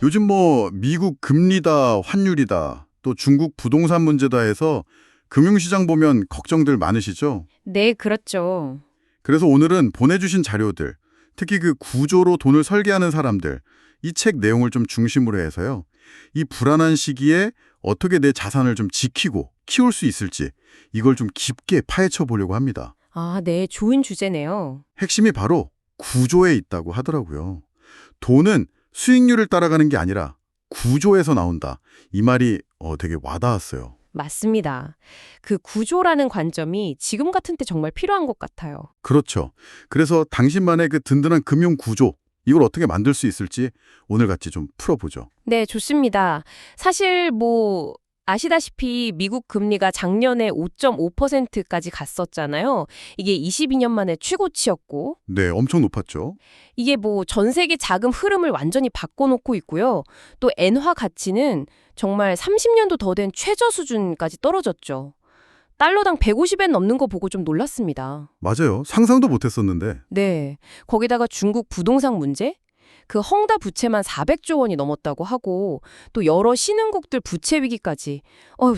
요즘 뭐 미국 금리다, 환율이다, 또 중국 부동산 문제다 해서 금융시장 보면 걱정들 많으시죠? 네, 그렇죠. 그래서 오늘은 보내주신 자료들, 특히 그 구조로 돈을 설계하는 사람들, 이 책 내용을 좀 중심으로 해서요. 이 불안한 시기에 어떻게 내 자산을 좀 지키고 키울 수 있을지 이걸 좀 깊게 파헤쳐 보려고 합니다. 아, 네, 좋은 주제네요. 핵심이 바로 구조에 있다고 하더라고요. 돈은 수익률을 따라가는 게 아니라 구조에서 나온다. 이 말이 되게 와닿았어요. 맞습니다. 그 구조라는 관점이 지금 같은 때 정말 필요한 것 같아요. 그렇죠. 그래서 당신만의 그 든든한 금융 구조, 이걸 어떻게 만들 수 있을지 오늘 같이 좀 풀어보죠. 네, 좋습니다. 사실 아시다시피 미국 금리가 작년에 5.5%까지 갔었잖아요. 이게 22년 만에 최고치였고, 네, 엄청 높았죠. 이게 전 세계 자금 흐름을 완전히 바꿔놓고 있고요. 또 엔화 가치는 정말 30년도 더 된 최저 수준까지 떨어졌죠. 달러당 150엔 넘는 거 보고 좀 놀랐습니다. 맞아요. 상상도 못했었는데. 네. 거기다가 중국 부동산 문제? 그 헝다 부채만 400조 원이 넘었다고 하고 또 여러 신흥국들 부채 위기까지.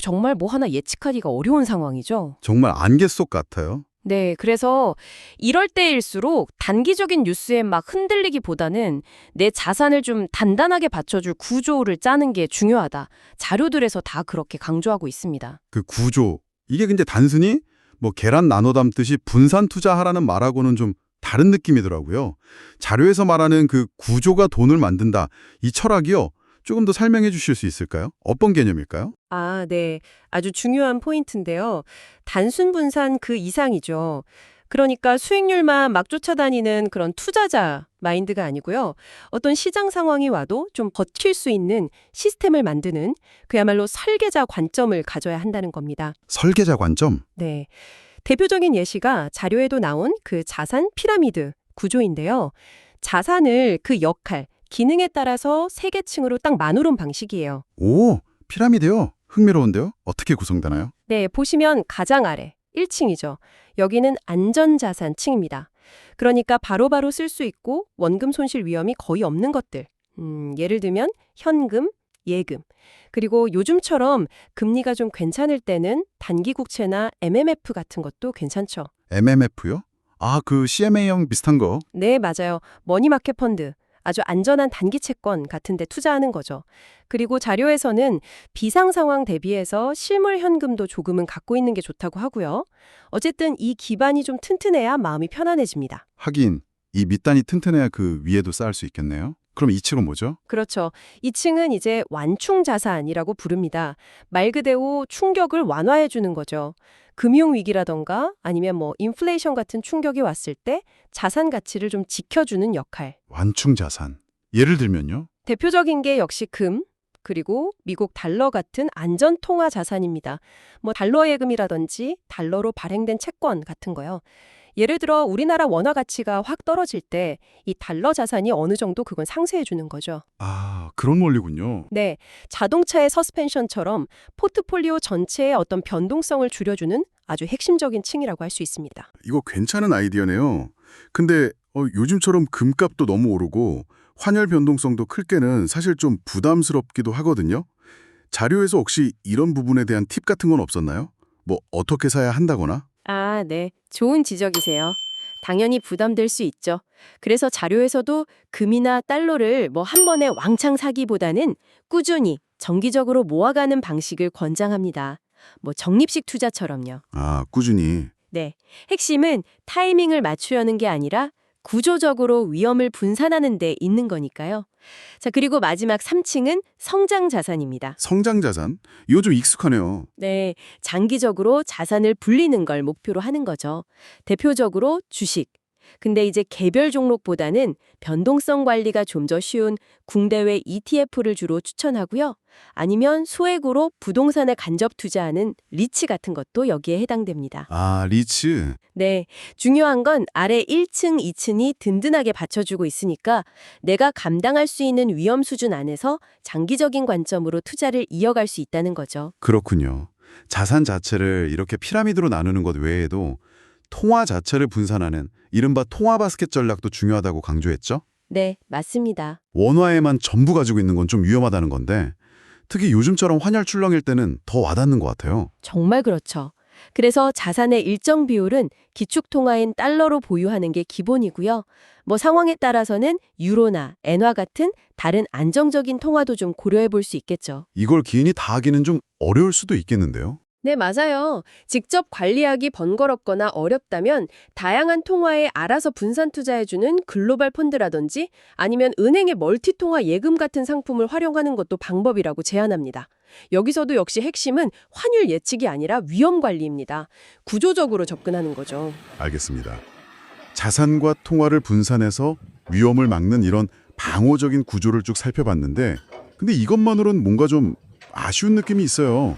정말 뭐 하나 예측하기가 어려운 상황이죠. 정말 안개 속 같아요. 네, 그래서 이럴 때일수록 단기적인 뉴스에 막 흔들리기보다는 내 자산을 좀 단단하게 받쳐줄 구조를 짜는 게 중요하다. 자료들에서 다 그렇게 강조하고 있습니다. 그 구조. 이게 근데 단순히 뭐 계란 나눠 담듯이 분산 투자하라는 말하고는 좀 다른 느낌이더라고요. 자료에서 말하는 그 구조가 돈을 만든다. 이 철학이요. 조금 더 설명해 주실 수 있을까요? 어떤 개념일까요? 아, 네. 아주 중요한 포인트인데요. 단순 분산 그 이상이죠. 그러니까 수익률만 막 쫓아다니는 그런 투자자 마인드가 아니고요. 어떤 시장 상황이 와도 좀 버틸 수 있는 시스템을 만드는 그야말로 설계자 관점을 가져야 한다는 겁니다. 설계자 관점. 네. 대표적인 예시가 자료에도 나온 그 자산 피라미드 구조인데요. 자산을 그 역할, 기능에 따라서 세 계층으로 딱 나누는 방식이에요. 오, 피라미드요. 흥미로운데요. 어떻게 구성되나요? 네, 보시면 가장 아래 1층이죠. 여기는 안전자산층입니다. 그러니까 바로바로 쓸 수 있고 원금 손실 위험이 거의 없는 것들. 예를 들면 현금, 예금. 그리고 요즘처럼 금리가 좀 괜찮을 때는 단기 국채나 MMF 같은 것도 괜찮죠. MMF요? 아, 그 CMA형 비슷한 거. 네, 맞아요. 머니마켓 펀드. 아주 안전한 단기 채권 같은 데 투자하는 거죠. 그리고 자료에서는 비상 상황 대비해서 실물 현금도 조금은 갖고 있는 게 좋다고 하고요. 어쨌든 이 기반이 좀 튼튼해야 마음이 편안해집니다. 하긴 이 밑단이 튼튼해야 그 위에도 쌓을 수 있겠네요. 그럼 이 층은 뭐죠? 그렇죠. 이 층은 이제 완충 자산이라고 부릅니다. 말 그대로 충격을 완화해 주는 거죠. 금융 위기라던가 아니면 인플레이션 같은 충격이 왔을 때 자산 가치를 좀 지켜주는 역할. 완충 자산. 예를 들면요. 대표적인 게 역시 금, 그리고 미국 달러 같은 안전 통화 자산입니다. 달러 예금이라든지 달러로 발행된 채권 같은 거요. 예를 들어 우리나라 원화 가치가 확 떨어질 때 이 달러 자산이 어느 정도 그건 상쇄해 주는 거죠. 아, 그런 원리군요. 네, 자동차의 서스펜션처럼 포트폴리오 전체의 어떤 변동성을 줄여주는 아주 핵심적인 층이라고 할 수 있습니다. 이거 괜찮은 아이디어네요. 근데 요즘처럼 금값도 너무 오르고 환율 변동성도 클 때는 사실 좀 부담스럽기도 하거든요. 자료에서 혹시 이런 부분에 대한 팁 같은 건 없었나요? 뭐 어떻게 사야 한다거나? 아, 네. 좋은 지적이세요. 당연히 부담될 수 있죠. 그래서 자료에서도 금이나 달러를 한 번에 왕창 사기보다는 꾸준히 정기적으로 모아가는 방식을 권장합니다. 적립식 투자처럼요. 아, 꾸준히. 네. 핵심은 타이밍을 맞추려는 게 아니라 구조적으로 위험을 분산하는 데 있는 거니까요. 자, 그리고 마지막 3층은 성장 자산입니다. 성장 자산? 이거 좀 익숙하네요. 네, 장기적으로 자산을 불리는 걸 목표로 하는 거죠. 대표적으로 주식. 근데 이제 개별 종목보다는 변동성 관리가 좀 더 쉬운 국내외 ETF를 주로 추천하고요. 아니면 소액으로 부동산에 간접 투자하는 리츠 같은 것도 여기에 해당됩니다. 아, 리츠. 네, 중요한 건 아래 1층, 2층이 든든하게 받쳐주고 있으니까 내가 감당할 수 있는 위험 수준 안에서 장기적인 관점으로 투자를 이어갈 수 있다는 거죠. 그렇군요. 자산 자체를 이렇게 피라미드로 나누는 것 외에도 통화 자체를 분산하는 이른바 통화 바스켓 전략도 중요하다고 강조했죠? 네, 맞습니다. 원화에만 전부 가지고 있는 건 좀 위험하다는 건데 특히 요즘처럼 환율 출렁일 때는 더 와닿는 것 같아요. 정말 그렇죠. 그래서 자산의 일정 비율은 기축통화인 달러로 보유하는 게 기본이고요. 뭐 상황에 따라서는 유로나 엔화 같은 다른 안정적인 통화도 좀 고려해 볼 수 있겠죠. 이걸 기인이 다 하기는 좀 어려울 수도 있겠는데요. 네, 맞아요. 직접 관리하기 번거롭거나 어렵다면 다양한 통화에 알아서 분산 투자해주는 글로벌 펀드라든지 아니면 은행의 멀티통화 예금 같은 상품을 활용하는 것도 방법이라고 제안합니다. 여기서도 역시 핵심은 환율 예측이 아니라 위험 관리입니다. 구조적으로 접근하는 거죠. 알겠습니다. 자산과 통화를 분산해서 위험을 막는 이런 방어적인 구조를 쭉 살펴봤는데 근데 이것만으로는 뭔가 좀 아쉬운 느낌이 있어요.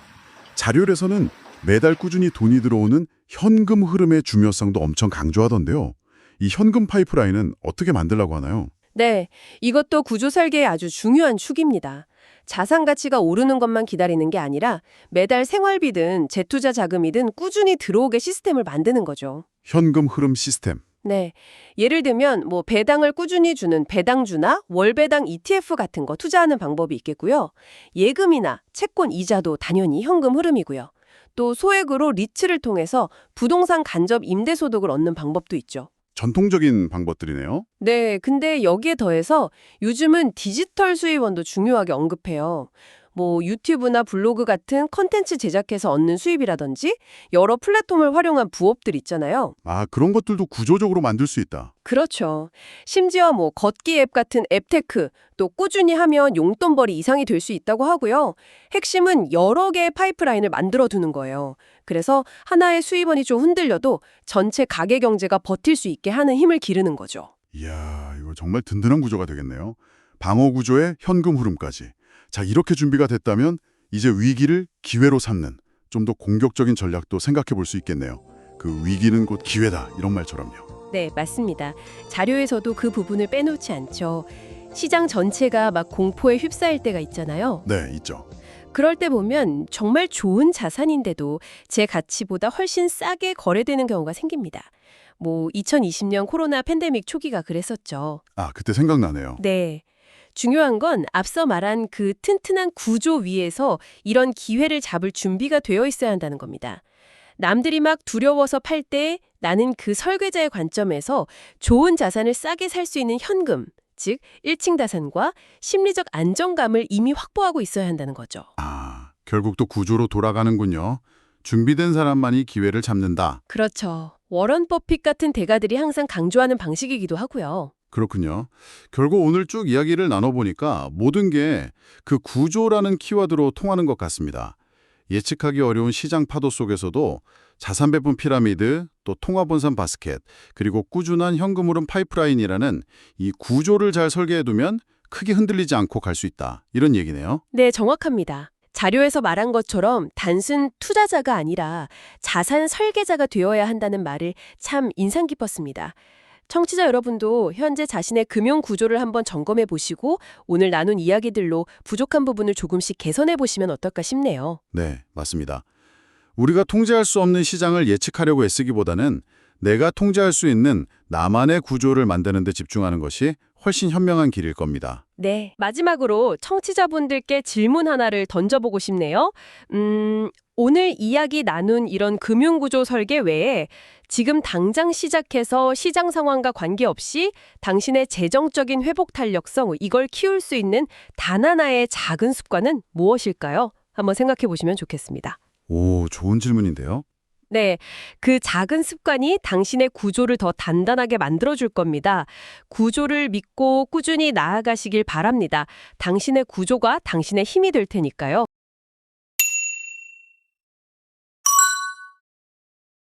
자료에서는 매달 꾸준히 돈이 들어오는 현금 흐름의 중요성도 엄청 강조하던데요. 이 현금 파이프라인은 어떻게 만들려고 하나요? 네, 이것도 구조 설계의 아주 중요한 축입니다. 자산 가치가 오르는 것만 기다리는 게 아니라 매달 생활비든 재투자 자금이든 꾸준히 들어오게 시스템을 만드는 거죠. 현금 흐름 시스템. 네. 예를 들면 뭐 배당을 꾸준히 주는 배당주나 월배당 ETF 같은 거 투자하는 방법이 있겠고요. 예금이나 채권 이자도 당연히 현금 흐름이고요. 또 소액으로 리츠를 통해서 부동산 간접 임대소득을 얻는 방법도 있죠. 전통적인 방법들이네요. 네, 근데 여기에 더해서 요즘은 디지털 수입원도 중요하게 언급해요. 뭐 유튜브나 블로그 같은 컨텐츠 제작해서 얻는 수입이라든지 여러 플랫폼을 활용한 부업들 있잖아요. 아, 그런 것들도 구조적으로 만들 수 있다. 그렇죠. 심지어 뭐 걷기 앱 같은 앱테크, 또 꾸준히 하면 용돈벌이 이상이 될 수 있다고 하고요. 핵심은 여러 개의 파이프라인을 만들어 두는 거예요. 그래서 하나의 수입원이 좀 흔들려도 전체 가계 경제가 버틸 수 있게 하는 힘을 기르는 거죠. 이야, 이거 정말 든든한 구조가 되겠네요. 방어 구조에 현금 흐름까지. 자, 이렇게 준비가 됐다면 이제 위기를 기회로 삼는 좀 더 공격적인 전략도 생각해 볼 수 있겠네요. 그 위기는 곧 기회다 이런 말처럼요. 네, 맞습니다. 자료에서도 그 부분을 빼놓지 않죠. 시장 전체가 막 공포에 휩싸일 때가 있잖아요. 네, 있죠. 그럴 때 보면 정말 좋은 자산인데도 제 가치보다 훨씬 싸게 거래되는 경우가 생깁니다. 뭐 2020년 코로나 팬데믹 초기가 그랬었죠. 아, 그때 생각나네요. 네. 중요한 건 앞서 말한 그 튼튼한 구조 위에서 이런 기회를 잡을 준비가 되어 있어야 한다는 겁니다. 남들이 막 두려워서 팔 때 나는 그 설계자의 관점에서 좋은 자산을 싸게 살 수 있는 현금, 즉 1층 자산과 심리적 안정감을 이미 확보하고 있어야 한다는 거죠. 아, 결국 또 구조로 돌아가는군요. 준비된 사람만이 기회를 잡는다. 그렇죠. 워런 버핏 같은 대가들이 항상 강조하는 방식이기도 하고요. 그렇군요. 결국 오늘 쭉 이야기를 나눠보니까 모든 게 그 구조라는 키워드로 통하는 것 같습니다. 예측하기 어려운 시장 파도 속에서도 자산 배분 피라미드, 또 통화 분산 바스켓, 그리고 꾸준한 현금 흐름 파이프라인이라는 이 구조를 잘 설계해두면 크게 흔들리지 않고 갈 수 있다. 이런 얘기네요. 네, 정확합니다. 자료에서 말한 것처럼 단순 투자자가 아니라 자산 설계자가 되어야 한다는 말을 참 인상 깊었습니다. 청취자 여러분도 현재 자신의 금융 구조를 한번 점검해 보시고 오늘 나눈 이야기들로 부족한 부분을 조금씩 개선해 보시면 어떨까 싶네요. 네, 맞습니다. 우리가 통제할 수 없는 시장을 예측하려고 애쓰기보다는 내가 통제할 수 있는 나만의 구조를 만드는 데 집중하는 것이 훨씬 현명한 길일 겁니다. 네, 마지막으로 청취자분들께 질문 하나를 던져보고 싶네요. 오늘 이야기 나눈 이런 금융구조 설계 외에 지금 당장 시작해서 시장 상황과 관계없이 당신의 재정적인 회복 탄력성, 이걸 키울 수 있는 단 하나의 작은 습관은 무엇일까요? 한번 생각해 보시면 좋겠습니다. 오, 좋은 질문인데요. 네, 그 작은 습관이 당신의 구조를 더 단단하게 만들어줄 겁니다. 구조를 믿고 꾸준히 나아가시길 바랍니다. 당신의 구조가 당신의 힘이 될 테니까요.